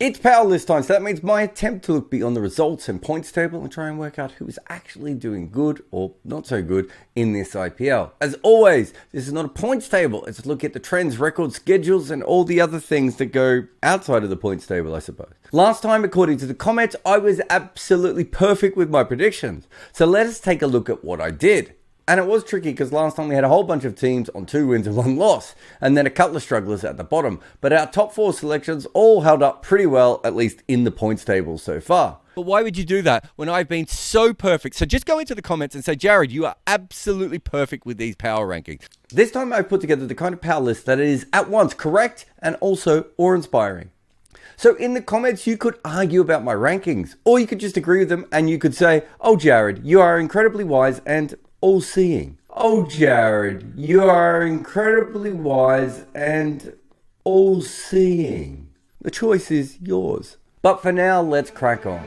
It's power list time, so that means my attempt to look beyond the results and points table and try and work out who is actually doing good or not so good in this IPL. As always, this is not a points table, it's a look at the trends, records, schedules, and all the other things that go outside of the points table, I suppose. Last time, according to the comments, I was absolutely perfect with my predictions. So let us take a look at what I did. And it was tricky because last time we had a whole bunch of teams on 2 wins and 1 loss, and then a couple of strugglers at the bottom. But our top 4 selections all held up pretty well, at least in the points table so far. But why would you do that when I've been so perfect? So just go into the comments and say, Jarrod, you are absolutely perfect with these power rankings. This time I put together the kind of power list that is at once correct and also awe-inspiring. So in the comments, you could argue about my rankings, or you could just agree with them and you could say, oh, Jarrod, you are incredibly wise and all-seeing. Oh, Jarrod, you are incredibly wise and all-seeing. The choice is yours. But for now, let's crack on.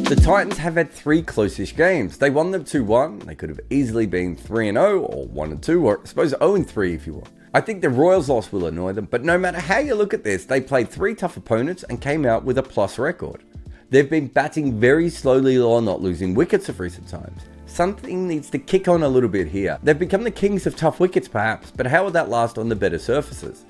The Titans have had 3 close-ish games. They won them 2-1. They could have easily been 3-0 or 1-2, or I suppose 0-3 if you want. I think the Royals loss will annoy them, but no matter how you look at this, they played 3 tough opponents and came out with a plus record. They've been batting very slowly or not losing wickets of recent times. Something needs to kick on a little bit here. They've become the kings of tough wickets perhaps, but how would that last on the better surfaces?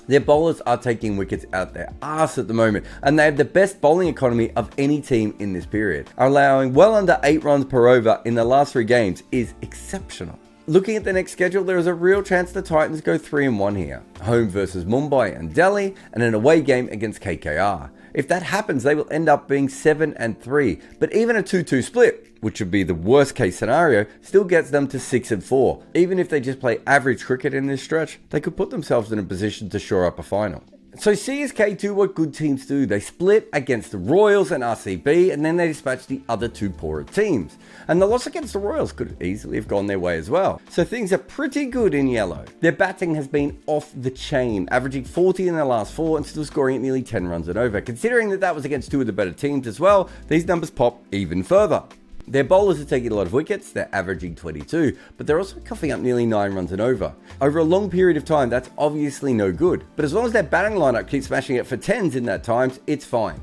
Their bowlers are taking wickets out their arse at the moment, and they have the best bowling economy of any team in this period. Allowing well under 8 runs per over in the last 3 games is exceptional. Looking at the next schedule, there is a real chance the Titans go 3-1 here. Home versus Mumbai and Delhi, and an away game against KKR. If that happens, they will end up being 7-3, but even a 2-2 split, which would be the worst case scenario, still gets them to 6-4. Even if they just play average cricket in this stretch, they could put themselves in a position to shore up a final. So CSK do what good teams do. They split against the Royals and RCB, and then they dispatch the other 2 poorer teams. And the loss against the Royals could easily have gone their way as well. So things are pretty good in yellow. Their batting has been off the chain, averaging 40 in their last 4 and still scoring at nearly 10 runs and over. Considering that was against 2 of the better teams as well, these numbers pop even further. Their bowlers are taking a lot of wickets, they're averaging 22, but they're also coughing up nearly 9 runs and over. Over a long period of time, that's obviously no good. But as long as their batting lineup keeps smashing it for 10s in that times, it's fine.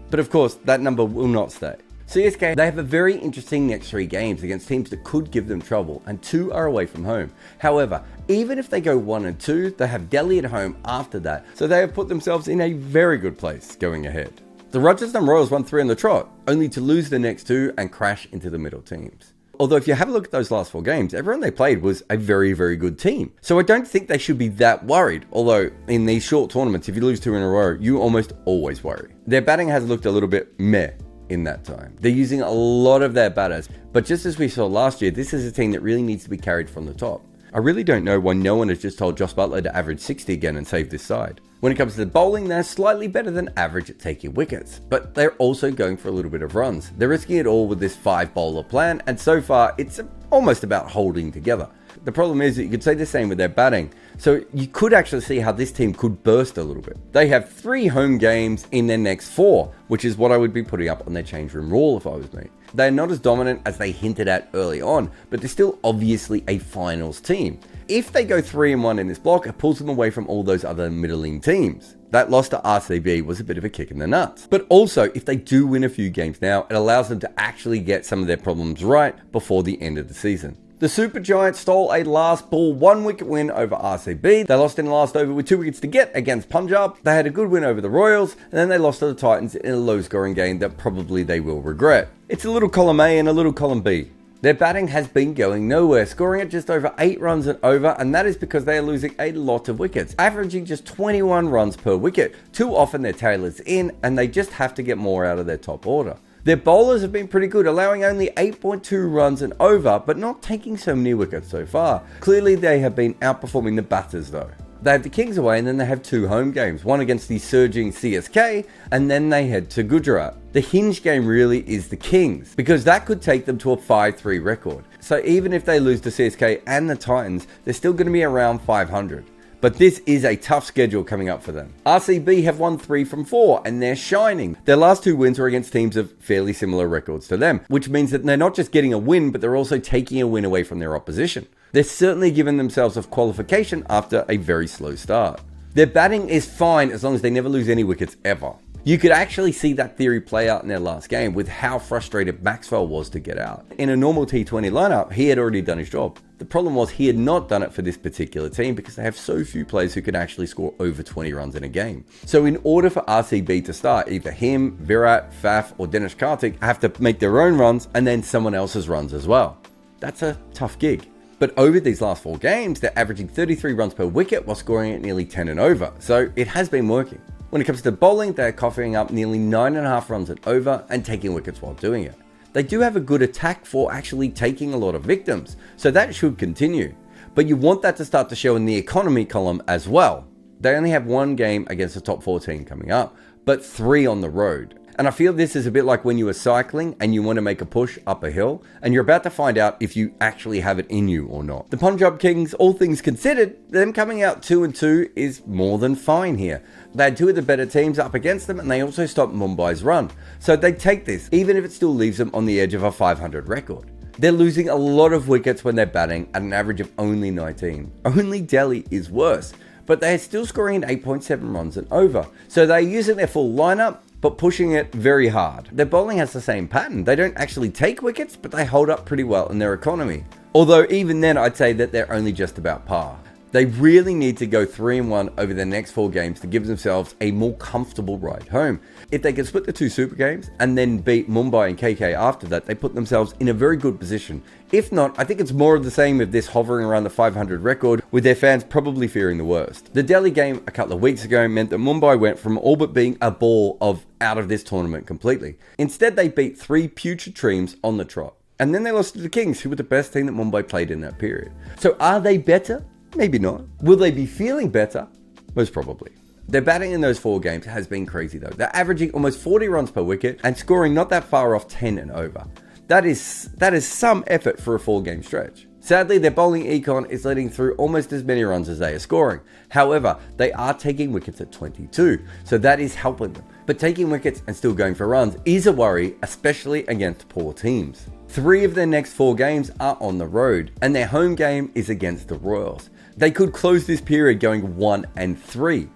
But of course, that number will not stay. CSK, they have a very interesting next 3 games against teams that could give them trouble, and 2 are away from home. However, even if they go 1-2, they have Delhi at home after that, so they have put themselves in a very good place going ahead. The Rajasthan Royals won 3 on the trot, only to lose the next 2 and crash into the middle teams. Although if you have a look at those last 4 games, everyone they played was a very, very good team. So I don't think they should be that worried, although in these short tournaments, if you lose 2 in a row, you almost always worry. Their batting has looked a little bit meh in that time. They're using a lot of their batters, but just as we saw last year, this is a team that really needs to be carried from the top. I really don't know why no one has just told Josh Buttler to average 60 again and save this side. When it comes to the bowling, they're slightly better than average at taking wickets, but they're also going for a little bit of runs. They're risking it all with this 5-bowler plan, and so far, it's almost about holding together. The problem is that you could say the same with their batting, so you could actually see how this team could burst a little bit. They have 3 home games in their next 4, which is what I would be putting up on their change room wall if I was me. They're not as dominant as they hinted at early on, but they're still obviously a finals team. If they go 3-1 in this block, it pulls them away from all those other middling teams. That loss to RCB was a bit of a kick in the nuts. But also, if they do win a few games now, it allows them to actually get some of their problems right before the end of the season. The Super Giants stole a last ball 1-wicket win over RCB. They lost in the last over with 2 wickets to get against Punjab. They had a good win over the Royals, and then they lost to the Titans in a low-scoring game that probably they will regret. It's a little column A and a little column B. Their batting has been going nowhere, scoring at just over 8 runs and over, and that is because they are losing a lot of wickets, averaging just 21 runs per wicket. Too often their tail is in, and they just have to get more out of their top order. Their bowlers have been pretty good, allowing only 8.2 runs and over, but not taking so many wickets so far. Clearly they have been outperforming the batters though. They have the Kings away and then they have 2 home games, one against the surging CSK, and then they head to Gujarat. The hinge game really is the Kings, because that could take them to a 5-3 record. So even if they lose to CSK and the Titans, they're still going to be around 500. But this is a tough schedule coming up for them. RCB have won 3 from 4 and they're shining. Their last 2 wins were against teams of fairly similar records to them, which means that they're not just getting a win, but they're also taking a win away from their opposition. They're certainly giving themselves a qualification after a very slow start. Their batting is fine as long as they never lose any wickets ever. You could actually see that theory play out in their last game with how frustrated Maxwell was to get out. In a normal T20 lineup, he had already done his job. The problem was he had not done it for this particular team because they have so few players who can actually score over 20 runs in a game. So in order for RCB to start, either him, Virat, Faf or Dinesh Karthik have to make their own runs and then someone else's runs as well. That's a tough gig. But over these last 4 games, they're averaging 33 runs per wicket while scoring at nearly 10 and over. So it has been working. When it comes to bowling, they're coughing up nearly 9.5 runs and over and taking wickets while doing it. They do have a good attack for actually taking a lot of victims, so that should continue. But you want that to start to show in the economy column as well. They only have 1 game against the top 14 coming up, but 3 on the road. And I feel this is a bit like when you are cycling and you want to make a push up a hill and you're about to find out if you actually have it in you or not. The Punjab Kings, all things considered, them coming out 2-2 is more than fine here. They had 2 of the better teams up against them and they also stopped Mumbai's run. So they take this, even if it still leaves them on the edge of a 500 record. They're losing a lot of wickets when they're batting at an average of only 19. Only Delhi is worse, but they're still scoring 8.7 runs and over. So they're using their full lineup, but pushing it very hard. Their bowling has the same pattern. They don't actually take wickets, but they hold up pretty well in their economy. Although even then, I'd say that they're only just about par. They really need to go 3-1 over the next 4 games to give themselves a more comfortable ride home. If they can split the 2 super games and then beat Mumbai and KK after that, they put themselves in a very good position. If not, I think it's more of the same of this hovering around the 500 record, with their fans probably fearing the worst. The Delhi game a couple of weeks ago meant that Mumbai went from all but being a ball of out of this tournament completely. Instead, they beat 3 putrid teams on the trot. And then they lost to the Kings, who were the best team that Mumbai played in that period. So are they better? Maybe not. Will they be feeling better? Most probably. Their batting in those 4 games has been crazy though. They're averaging almost 40 runs per wicket and scoring not that far off 10 and over. That is some effort for a 4-game stretch. Sadly, their bowling econ is letting through almost as many runs as they are scoring. However, they are taking wickets at 22, so that is helping them. But taking wickets and still going for runs is a worry, especially against poor teams. 3 of their next 4 games are on the road, and their home game is against the Royals. They could close this period going 1-3.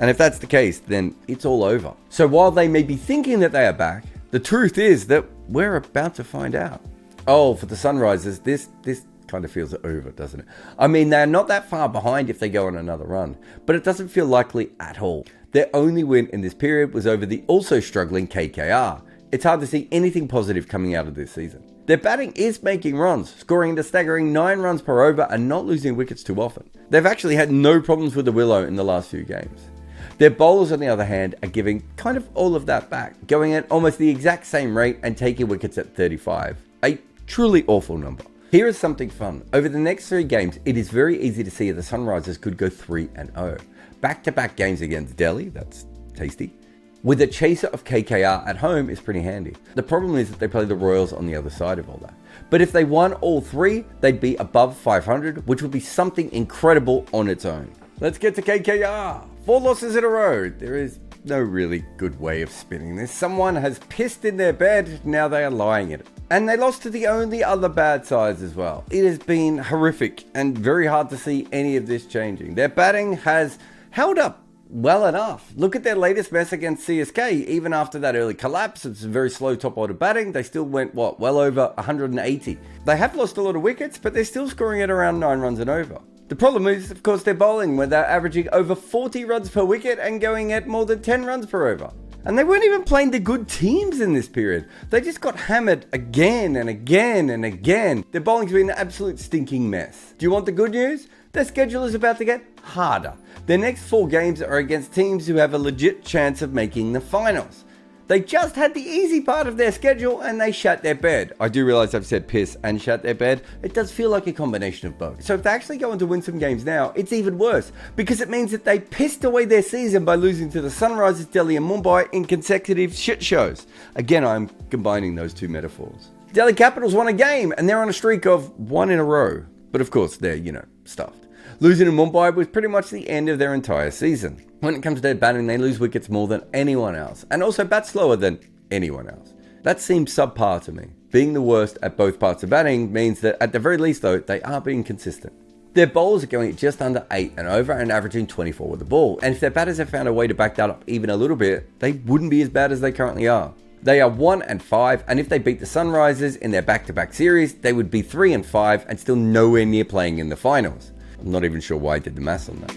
And if that's the case, then it's all over. So while they may be thinking that they are back, the truth is that we're about to find out. Oh, for the Sunrisers, this kind of feels over, doesn't it? I mean, they're not that far behind if they go on another run, but it doesn't feel likely at all. Their only win in this period was over the also struggling KKR. It's hard to see anything positive coming out of this season. Their batting is making runs, scoring a staggering 9 runs per over and not losing wickets too often. They've actually had no problems with the willow in the last few games. Their bowlers, on the other hand, are giving kind of all of that back, going at almost the exact same rate and taking wickets at 35. A truly awful number. Here is something fun. Over the next 3 games, it is very easy to see the Sunrisers could go 3-0. Back-to-back games against Delhi, that's tasty. With a chaser of KKR at home is pretty handy. The problem is that they play the Royals on the other side of all that. But if they won all 3, they'd be above 500, which would be something incredible on its own. Let's get to KKR. 4 losses in a row. There is no really good way of spinning this. Someone has pissed in their bed, now they are lying in it. And they lost to the only other bad sides as well. It has been horrific and very hard to see any of this changing. Their batting has held up well enough. Look at their latest mess against CSK. Even after that early collapse, it's a very slow top order batting. They still went, well over 180. They have lost a lot of wickets, but they're still scoring at around 9 runs and over. The problem is, of course, their bowling, where they're averaging over 40 runs per wicket and going at more than 10 runs per over. And they weren't even playing the good teams in this period. They just got hammered again and again and again. Their bowling's been an absolute stinking mess. Do you want the good news? Their schedule is about to get harder. Their next 4 games are against teams who have a legit chance of making the finals. They just had the easy part of their schedule and they shat their bed. I do realize I've said piss and shat their bed. It does feel like a combination of both. So if they actually go on to win some games now, it's even worse because it means that they pissed away their season by losing to the Sunrisers, Delhi and Mumbai in consecutive shit shows. Again, I'm combining those 2 metaphors. Delhi Capitals won a game and they're on a streak of 1 in a row. But of course, they're, stuffed. Losing in Mumbai was pretty much the end of their entire season. When it comes to their batting, they lose wickets more than anyone else, and also bat slower than anyone else. That seems subpar to me. being the worst at both parts of batting means that at the very least though, they are being consistent. Their bowlers are going at just under 8 and over and averaging 24 with the ball, and if their batters have found a way to back that up even a little bit, they wouldn't be as bad as they currently are. They are 1-5, and if they beat the Sunrisers in their back-to-back series, they would be 3-5 and still nowhere near playing in the finals. I'm not even sure why I did the maths on that.